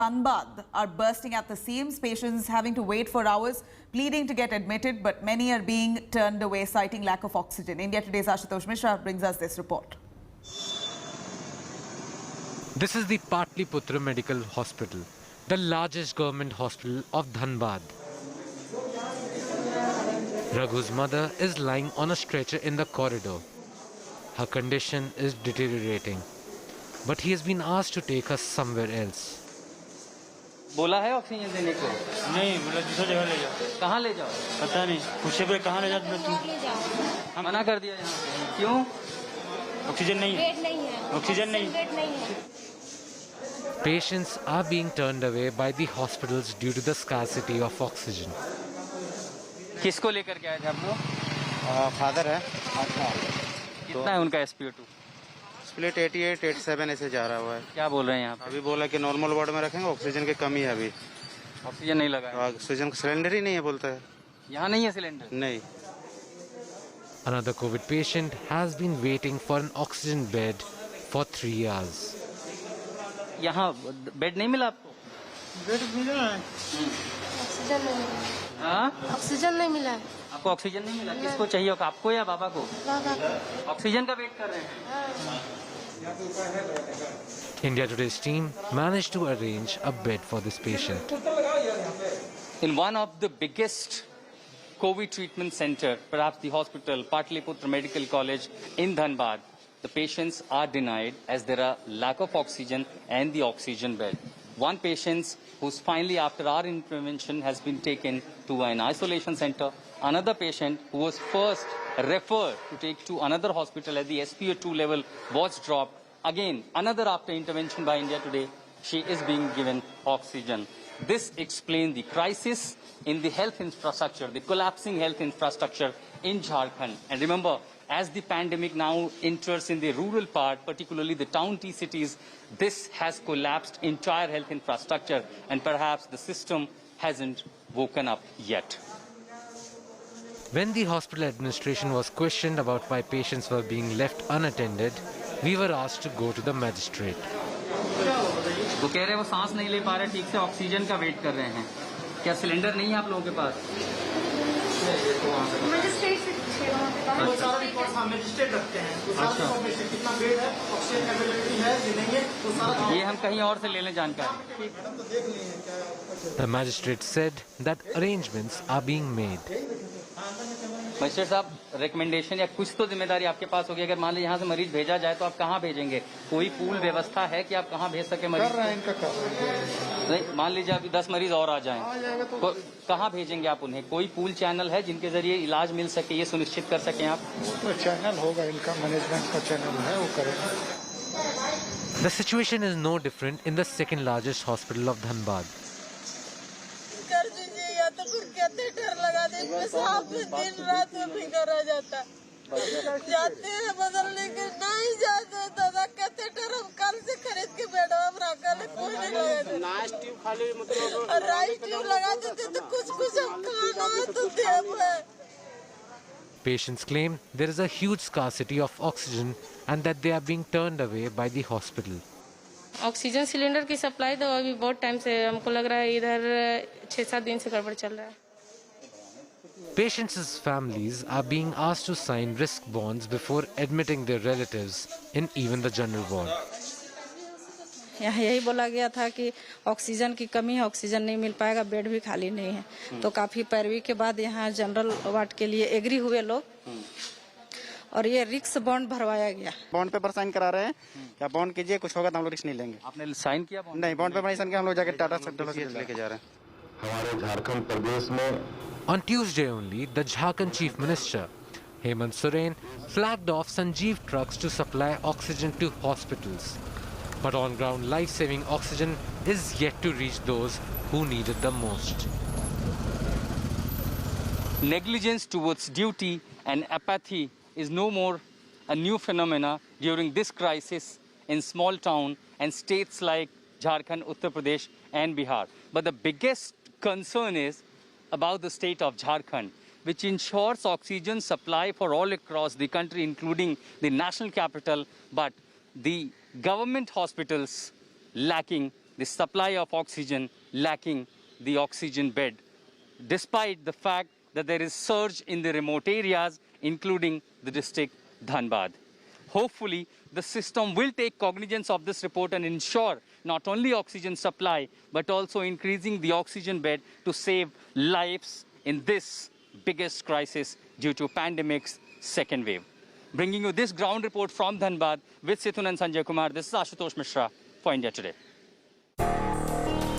Dhanbad are bursting at the seams, patients having to wait for hours, pleading to get admitted, but many are being turned away, citing lack of oxygen. India Today's Ashutosh Mishra brings us this report. This is the Patliputra Medical Hospital, the largest government hospital of Dhanbad. Raghu's mother is lying on a stretcher in the corridor. Her condition is deteriorating, but he has been asked to take her somewhere else. बोला है oxygen देने को? नहीं, बोला दूसरी जगह ले जाओ। कहाँ ले जाओ? पता नहीं, पूछे पे कहाँ ले जाओ तुम? मना कर दिया यहाँ। क्यों? ऑक्सीजन नहीं है। बेड नहीं है। ऑक्सीजन नहीं है। Patients are being turned away by the hospitals due to the scarcity of oxygen. किसको लेकर के आए थे आप लोग? फादर है। अच्छा। कितना है उनका SpO2? स्प्लिट 88, 87 ऐसे जा रहा हुआ है। क्या बोल रहे हैं यहाँ पे? अभी बोला कि नॉर्मल वार्ड में रखेंगे, ऑक्सीजन की कमी है अभी। ऑक्सीजन नहीं लगा है? ऑक्सीजन का सिलेंडर ही नहीं है बोलता है। यहाँ नहीं है सिलेंडर? नहीं। Another COVID patient has been waiting for an oxygen bed for 3 hours. यहाँ बेड नहीं मिला आपको? बेड मिला है। ऑक्सीजन नहीं मिला। हाँ? ऑक्सीजन नहीं मिला है। आपको ऑक्सीजन नहीं मिला? किसको चाहिए? आपको या बाबा को? बाबा को। ऑक्सीजन का वेट कर रहे हैं? India Today's team managed to arrange a bed for this patient. In one of the biggest COVID treatment center, perhaps the hospital, Patliputra Medical College in Dhanbad, the patients are denied as there are lack of oxygen and the oxygen bed. One patient who's finally, after our intervention, has been taken to an isolation center. Another patient who was first referred to take to another hospital as the SpO2 level was dropped. Again, another after intervention by India Today, she is being given oxygen. This explains the crisis in the health infrastructure, the collapsing health infrastructure in Jharkhand. And remember, as the pandemic now enters in the rural part, particularly the town T-cities, this has collapsed entire health infrastructure, and perhaps the system hasn't woken up yet. When the hospital administration was questioned about why patients were being left unattended, we were asked to go to the magistrate. वो कह रहे हैं वो सांस नहीं ले पा रहे ठीक से, ऑक्सीजन का वेट कर रहे हैं। क्या सिलेंडर नहीं है आप लोगों के पास? मजिस्ट्रेट से पूछिए वहाँ पे। वो सारा रिपोर्ट हम मजिस्ट्रेट रखते हैं। वो सारा इन्फॉर्मेशन कितना बेड है, ऑक्सीजन अवेलेबिलिटी है कि नहीं है, वो सारा। ये हम कहीं और से ले लें जानकारी। The magistrate said that arrangements are being made. Magistrate साहब, रिकमेंडेशन या कुछ तो जिम्मेदारी आपके पास होगी। अगर मान लीजिए यहाँ से मरीज भेजा जाए तो आप कहाँ भेजेंगे? कोई पूल व्यवस्था है कि आप कहाँ भेज सके मरीज? कर रहे हैं, इनका कर रहे हैं। नहीं, मान लीजिए अभी 10 मरीज और आ जाएं, तो कहाँ भेजेंगे आप उन्हें? कोई पूल चैनल है जिनके जरिए इलाज मिल सके, ये सुनिश्चित कर सकें आप? तो चैनल होगा, इनका मैनेजमेंट का चैनल है, वो करेगा। The situation is no different in the second largest hospital of Dhanbad. कर दीजिए या तो फिर कैथेटर लगा दे, पेशाब में दिन रात में भीगा रह जाता। जाते हैं बदलने के, नहीं जाते दादा। कैथेटर हम कल से खरीद के बेड में रखा ले, कोई नहीं लगा दे। राइस ट्यूब लगा देते तो कुछ हम खाना है तो दे। Patients claim there is a huge scarcity of oxygen and that they are being turned away by the hospital. Oxygen cylinder की सप्लाई तो अभी बहुत टाइम से हमको लग रहा है इधर 6-7 दिन से गड़बड़ चल रहा है। Patients' families are being asked to sign risk bonds before admitting their relatives in even the general ward. यहाँ यही बोला गया था कि ऑक्सीजन की कमी है, ऑक्सीजन नहीं मिल पाएगा, बेड भी खाली नहीं है। तो काफी पैरवी के बाद यहाँ जनरल वार्ड के लिए एग्री हुए लोग और ये रिक्स बॉन्ड भरवाया गया। बॉन्ड पेपर साइन करा रहे हैं, क्या बॉन्ड कीजिए, कुछ होगा तो हम लोग रिस्क नहीं लेंगे। आपने साइन किया? नहीं, बॉन्ड पेपर नहीं साइन किया, हम लोग जाके टाटा से लेके जा रहे हैं। हमारे झारखंड प्रदेश में On Tuesday only, the Jharkhand Chief Minister, Hemant Soren, flagged off Sanjeev trucks to supply oxygen to hospitals. But on-ground life-saving oxygen is yet to reach those who need it the most. Negligence towards duty and apathy is no more a new phenomena during this crisis in small town and states like Jharkhand, Uttar Pradesh and Bihar. But the biggest concern is about the state of Jharkhand, which ensures oxygen supply for all across the country, including the national capital, but the government hospitals lacking the supply of oxygen lacking the oxygen bed, despite the fact that there is surge in the remote areas, including the district Dhanbad. Hopefully, the system will take cognizance of this report and ensure not only oxygen supply, but also increasing the oxygen bed to save lives in this biggest crisis due to pandemic's second wave. Bringing you this ground report from Dhanbad with Situn and Sanjay Kumar, this is Ashutosh Mishra for India Today.